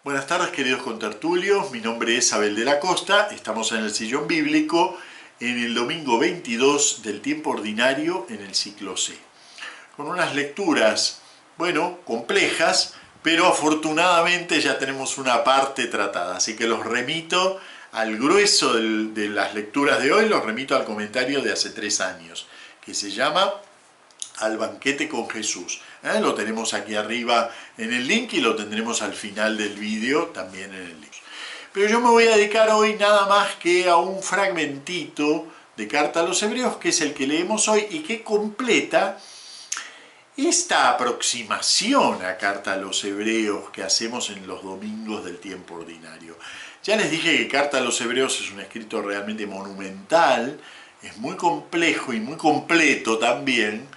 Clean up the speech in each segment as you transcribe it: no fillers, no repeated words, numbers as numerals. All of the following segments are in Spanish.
Buenas tardes, queridos contertulios, mi nombre es Abel de la Costa, estamos en el Sillón Bíblico en el domingo 22 del tiempo ordinario en el ciclo C, con unas lecturas, bueno, complejas, pero afortunadamente ya tenemos una parte tratada, así que los remito al grueso de las lecturas de hoy, los remito al comentario de hace 3 años, que se llama Al banquete con Jesús. Lo tenemos aquí arriba en el link y lo tendremos al final del vídeo también en el link. Pero yo me voy a dedicar hoy nada más que a un fragmentito de Carta a los Hebreos, que es el que leemos hoy y que completa esta aproximación a Carta a los Hebreos que hacemos en los domingos del tiempo ordinario. Ya les dije que Carta a los Hebreos es un escrito realmente monumental, es muy complejo y muy completo también,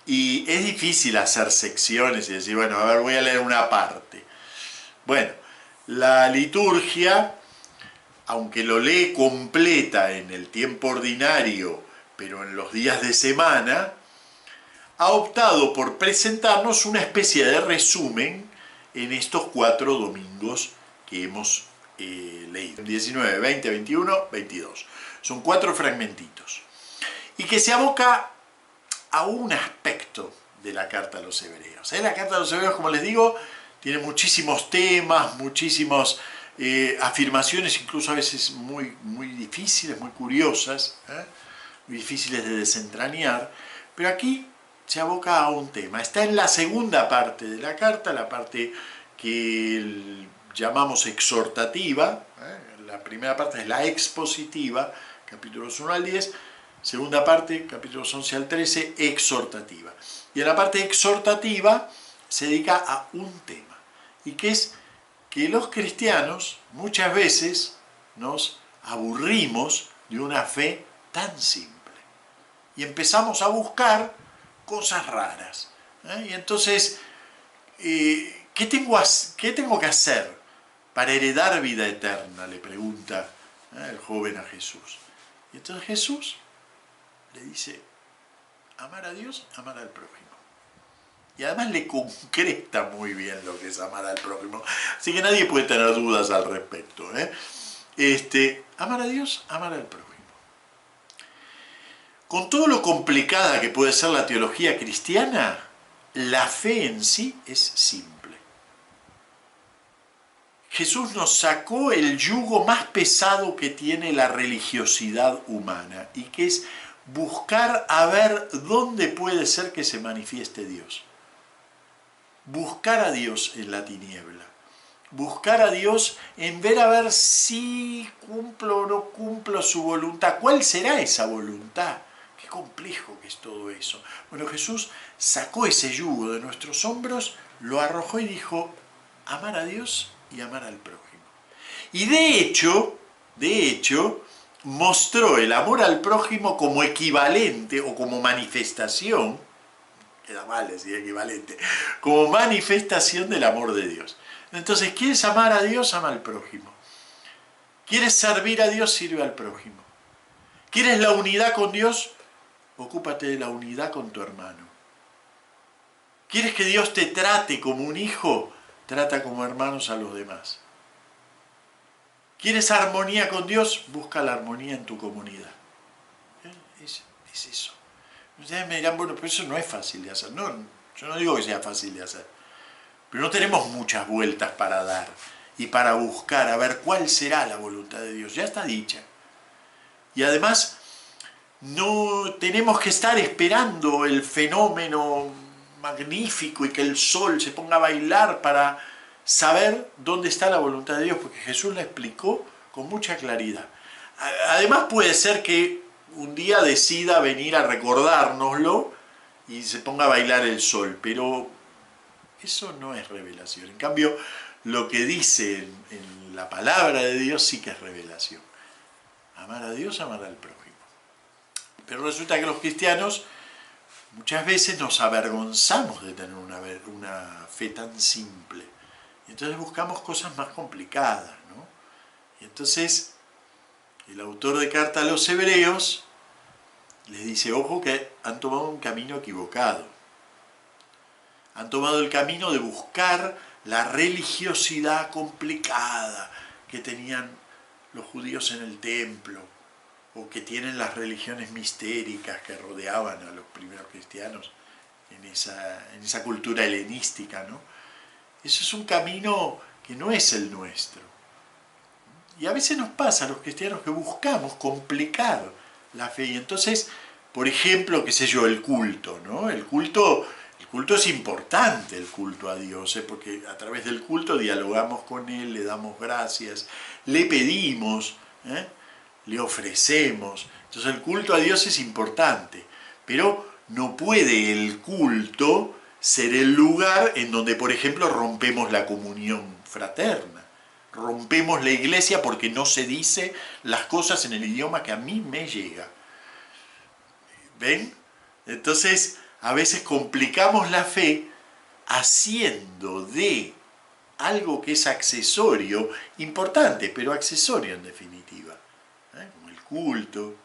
y es difícil hacer secciones y decir, bueno, a ver, voy a leer una parte. Bueno, la liturgia, aunque lo lee completa en el tiempo ordinario, pero en los días de semana, ha optado por presentarnos una especie de resumen en estos 4 domingos que hemos leído. 19, 20, 21, 22. Son 4 fragmentitos. Y que se aboca a un aspecto de la Carta a los Hebreos. La Carta a los Hebreos, como les digo, tiene muchísimos temas, muchísimas afirmaciones, incluso a veces muy difíciles, muy curiosas, muy difíciles de desentrañar, pero aquí se aboca a un tema. Está en la segunda parte de la carta, la parte que llamamos exhortativa. La primera parte es la expositiva, capítulos 1 al 10, segunda parte, capítulos 11 al 13, exhortativa. Y en la parte exhortativa se dedica a un tema, y que es que los cristianos muchas veces nos aburrimos de una fe tan simple y empezamos a buscar cosas raras. Y entonces, ¿qué tengo que hacer para heredar vida eterna?, le pregunta el joven a Jesús. Y entonces Jesús le dice, amar a Dios, amar al prójimo. Y además le concreta muy bien lo que es amar al prójimo. Así que nadie puede tener dudas al respecto. Amar a Dios, amar al prójimo. Con todo lo complicada que puede ser la teología cristiana, la fe en sí es simple. Jesús nos sacó el yugo más pesado que tiene la religiosidad humana, y que es buscar a ver dónde puede ser que se manifieste Dios. Buscar a Dios en la tiniebla. Buscar a Dios en ver a ver si cumplo o no cumplo su voluntad. ¿Cuál será esa voluntad? Qué complejo que es todo eso. Bueno, Jesús sacó ese yugo de nuestros hombros, lo arrojó y dijo, amar a Dios y amar al prójimo. Y de hecho, mostró el amor al prójimo como equivalente o como manifestación, queda mal decir equivalente, como manifestación del amor de Dios. Entonces, ¿quieres amar a Dios? Ama al prójimo. ¿Quieres servir a Dios? Sirve al prójimo. ¿Quieres la unidad con Dios? Ocúpate de la unidad con tu hermano. ¿Quieres que Dios te trate como un hijo? Trata como hermanos a los demás. ¿Quieres armonía con Dios? Busca la armonía en tu comunidad. Es eso. Ustedes me dirán, bueno, pero eso no es fácil de hacer. No, yo no digo que sea fácil de hacer. Pero no tenemos muchas vueltas para dar y para buscar a ver cuál será la voluntad de Dios. Ya está dicha. Y además, no tenemos que estar esperando el fenómeno magnífico y que el sol se ponga a bailar para saber dónde está la voluntad de Dios, porque Jesús la explicó con mucha claridad. Además puede ser que un día decida venir a recordárnoslo y se ponga a bailar el sol, pero eso no es revelación. En cambio, lo que dice en la palabra de Dios sí que es revelación. Amar a Dios, amar al prójimo. Pero resulta que los cristianos muchas veces nos avergonzamos de tener una fe tan simple. Y entonces buscamos cosas más complicadas, ¿no? Y entonces el autor de Carta a los Hebreos les dice, ojo, que han tomado un camino equivocado. Han tomado el camino de buscar la religiosidad complicada que tenían los judíos en el templo, o que tienen las religiones mistéricas que rodeaban a los primeros cristianos en esa cultura helenística, ¿no? Eso es un camino que no es el nuestro. Y a veces nos pasa a los cristianos que buscamos complicar la fe. Y entonces, por ejemplo, qué sé yo, el culto, ¿no? El culto es importante, el culto a Dios, porque a través del culto dialogamos con Él, le damos gracias, le pedimos, le ofrecemos. Entonces el culto a Dios es importante, pero no puede el culto ser el lugar en donde, por ejemplo, rompemos la comunión fraterna. Rompemos la iglesia porque no se dice las cosas en el idioma que a mí me llega. ¿Ven? Entonces, a veces complicamos la fe haciendo de algo que es accesorio, importante, pero accesorio en definitiva, como el culto,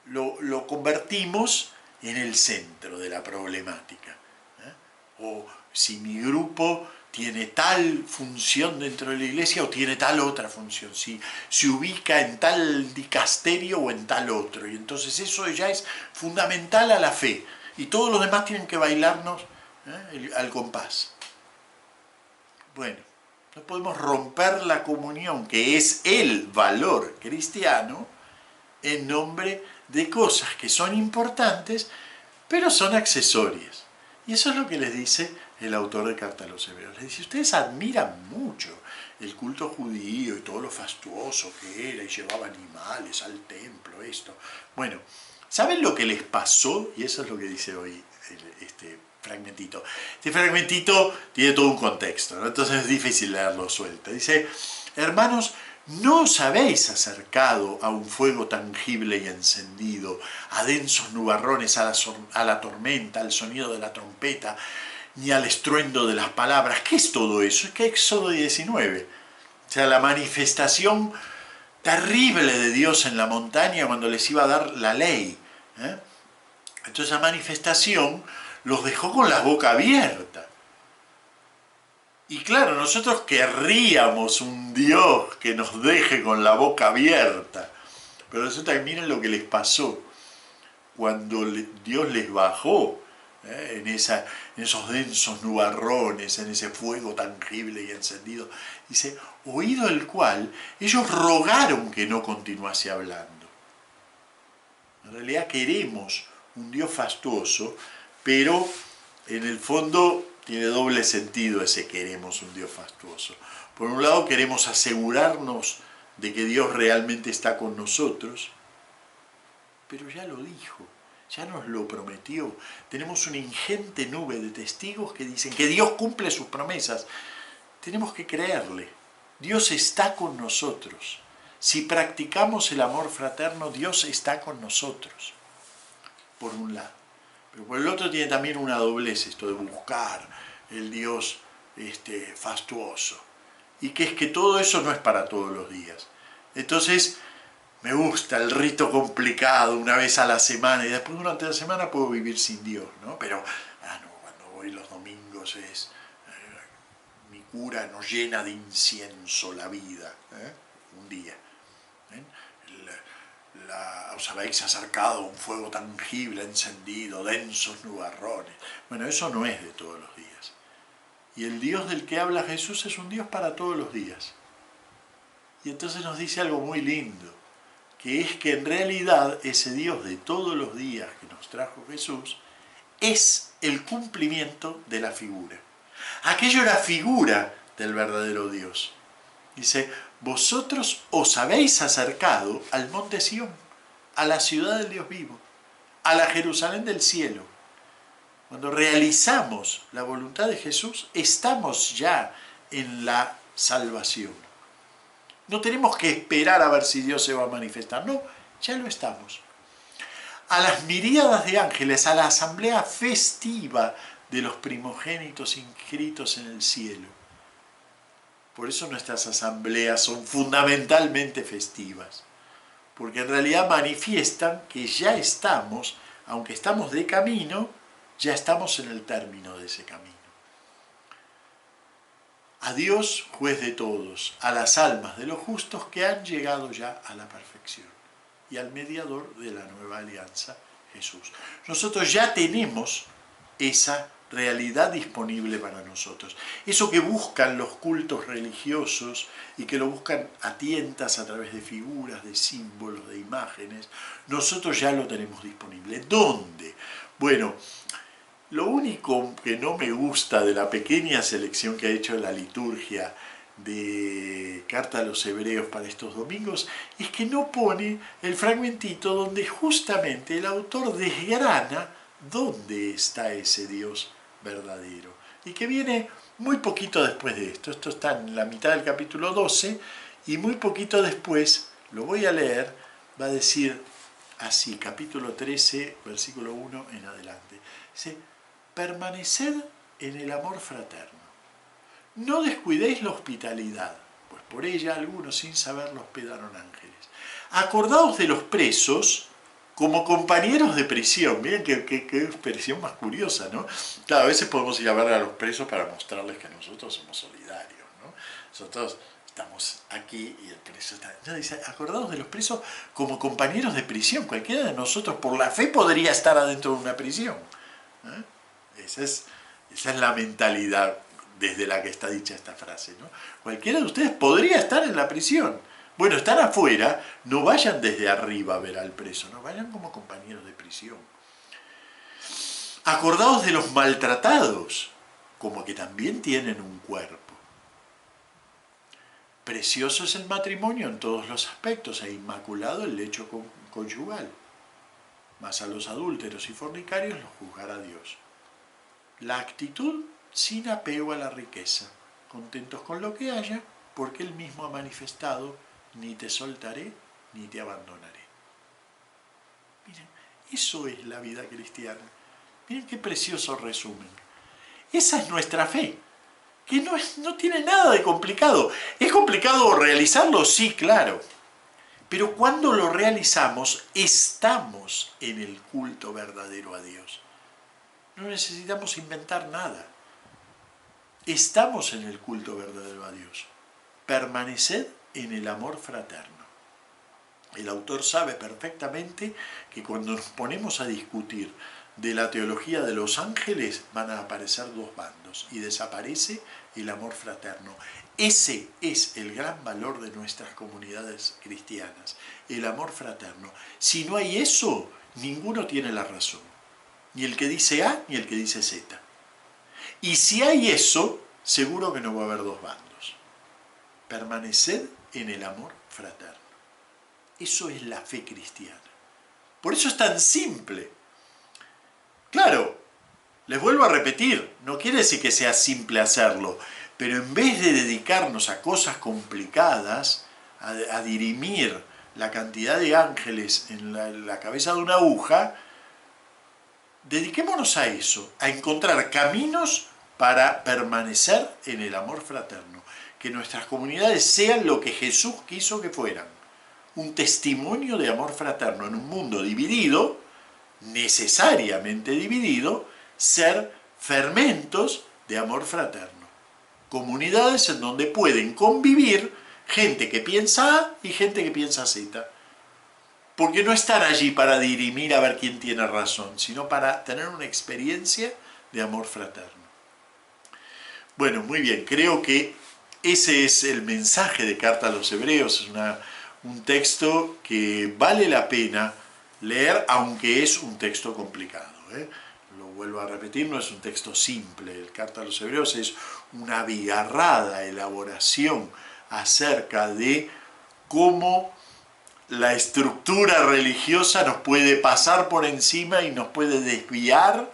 lo convertimos en el centro de la problemática. O si mi grupo tiene tal función dentro de la iglesia o tiene tal otra función, si se ubica en tal dicasterio o en tal otro, y entonces eso ya es fundamental a la fe, y todos los demás tienen que bailarnos al compás. Bueno, no podemos romper la comunión, que es el valor cristiano, en nombre de cosas que son importantes, pero son accesorias. Y eso es lo que les dice el autor de Carta a los Hebreos. Les dice, ustedes admiran mucho el culto judío y todo lo fastuoso que era, y llevaba animales al templo, esto. Bueno, ¿saben lo que les pasó? Y eso es lo que dice hoy este fragmentito. Este fragmentito tiene todo un contexto, ¿no? Entonces es difícil leerlo suelto. Dice, hermanos, no os habéis acercado a un fuego tangible y encendido, a densos nubarrones, a la tormenta, al sonido de la trompeta, ni al estruendo de las palabras. ¿Qué es todo eso? Es que Éxodo 19, o sea, la manifestación terrible de Dios en la montaña cuando les iba a dar la ley. Entonces esa manifestación los dejó con la boca abierta. Y claro, nosotros querríamos un Dios que nos deje con la boca abierta. Pero resulta que miren lo que les pasó cuando Dios les bajó en esos densos nubarrones, en ese fuego tangible y encendido. Dice, oído el cual, ellos rogaron que no continuase hablando. En realidad queremos un Dios fastuoso, pero en el fondo tiene doble sentido ese queremos un Dios fastuoso. Por un lado queremos asegurarnos de que Dios realmente está con nosotros, pero ya lo dijo, ya nos lo prometió. Tenemos una ingente nube de testigos que dicen que Dios cumple sus promesas. Tenemos que creerle. Dios está con nosotros. Si practicamos el amor fraterno, Dios está con nosotros, por un lado. Pero por el otro tiene también una doblez esto de buscar el Dios fastuoso. Y que es que todo eso no es para todos los días. Entonces, me gusta el rito complicado una vez a la semana, y después durante la semana puedo vivir sin Dios, ¿no? Pero, no, cuando voy los domingos mi cura nos llena de incienso la vida, un día. Os habéis acercado a un fuego tangible, encendido, densos nubarrones. Bueno, eso no es de todos los días. Y el Dios del que habla Jesús es un Dios para todos los días. Y entonces nos dice algo muy lindo, que es que en realidad ese Dios de todos los días que nos trajo Jesús es el cumplimiento de la figura. Aquello era figura del verdadero Dios. Dice, vosotros os habéis acercado al monte Sión, a la ciudad del Dios vivo, a la Jerusalén del cielo. Cuando realizamos la voluntad de Jesús, estamos ya en la salvación. No tenemos que esperar a ver si Dios se va a manifestar. No, ya lo estamos. A las miríadas de ángeles, a la asamblea festiva de los primogénitos inscritos en el cielo. Por eso nuestras asambleas son fundamentalmente festivas, porque en realidad manifiestan que ya estamos, aunque estamos de camino, ya estamos en el término de ese camino. a Dios, juez de todos, a las almas de los justos que han llegado ya a la perfección, y al mediador de la nueva alianza, Jesús. Nosotros ya tenemos esa realidad disponible para nosotros. Eso que buscan los cultos religiosos y que lo buscan a tientas a través de figuras, de símbolos, de imágenes, nosotros ya lo tenemos disponible. ¿Dónde? Bueno, lo único que no me gusta de la pequeña selección que ha hecho la liturgia de Carta a los Hebreos para estos domingos es que no pone el fragmentito donde justamente el autor desgrana dónde está ese Dios verdadero, y que viene muy poquito después de esto. Esto está en la mitad del capítulo 12, y muy poquito después, lo voy a leer, va a decir así, capítulo 13, versículo 1 en adelante. Dice: permaneced en el amor fraterno. No descuidéis la hospitalidad, pues por ella algunos sin saberlo hospedaron ángeles. Acordaos de los presos como compañeros de prisión. Miren qué expresión más curiosa, ¿no? Claro, a veces podemos ir a ver a los presos para mostrarles que nosotros somos solidarios, ¿no? Nosotros estamos aquí y el preso está... No, dice, acordaos de los presos como compañeros de prisión. Cualquiera de nosotros por la fe podría estar adentro de una prisión, ¿eh? Esa es la mentalidad desde la que está dicha esta frase, ¿no? Cualquiera de ustedes podría estar en la prisión. Bueno, están afuera, no vayan desde arriba a ver al preso, no vayan como compañeros de prisión. Acordaos de los maltratados, como que también tienen un cuerpo. Precioso es el matrimonio en todos los aspectos, e inmaculado el lecho conyugal. Mas a los adúlteros y fornicarios los juzgará Dios. La actitud sin apego a la riqueza, contentos con lo que haya, porque Él mismo ha manifestado: ni te soltaré, ni te abandonaré. Miren, eso es la vida cristiana. Miren qué precioso resumen. Esa es nuestra fe, que no tiene nada de complicado. ¿Es complicado realizarlo? Sí, claro. Pero cuando lo realizamos, estamos en el culto verdadero a Dios. No necesitamos inventar nada. Estamos en el culto verdadero a Dios. Permaneced en el amor fraterno. El autor sabe perfectamente que cuando nos ponemos a discutir de la teología de los ángeles, van a aparecer dos bandos y desaparece el amor fraterno. Ese es el gran valor de nuestras comunidades cristianas, el amor fraterno. Si no hay eso, ninguno tiene la razón. Ni el que dice A, ni el que dice Z. Y si hay eso, seguro que no va a haber dos bandos. Permaneced en el amor fraterno. Eso es la fe cristiana. Por eso es tan simple. Claro, les vuelvo a repetir, no quiere decir que sea simple hacerlo, pero en vez de dedicarnos a cosas complicadas, a dirimir la cantidad de ángeles en la cabeza de una aguja, dediquémonos a eso, a encontrar caminos para permanecer en el amor fraterno. Que nuestras comunidades sean lo que Jesús quiso que fueran. Un testimonio de amor fraterno en un mundo dividido, necesariamente dividido, ser fermentos de amor fraterno. Comunidades en donde pueden convivir gente que piensa A y gente que piensa Z. Porque no están allí para dirimir a ver quién tiene razón, sino para tener una experiencia de amor fraterno. Bueno, muy bien, creo que ese es el mensaje de Carta a los Hebreos. Es un texto que vale la pena leer, aunque es un texto complicado, ¿eh? Lo vuelvo a repetir, no es un texto simple. El Carta a los Hebreos es una abigarrada elaboración acerca de cómo la estructura religiosa nos puede pasar por encima y nos puede desviar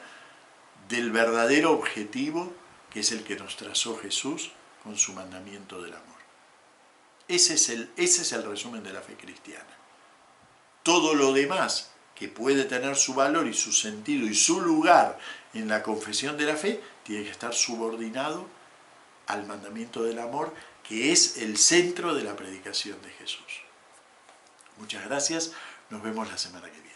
del verdadero objetivo, que es el que nos trazó Jesús con su mandamiento del amor. Ese es el resumen de la fe cristiana. Todo lo demás, que puede tener su valor y su sentido y su lugar en la confesión de la fe, tiene que estar subordinado al mandamiento del amor, que es el centro de la predicación de Jesús. Muchas gracias, nos vemos la semana que viene.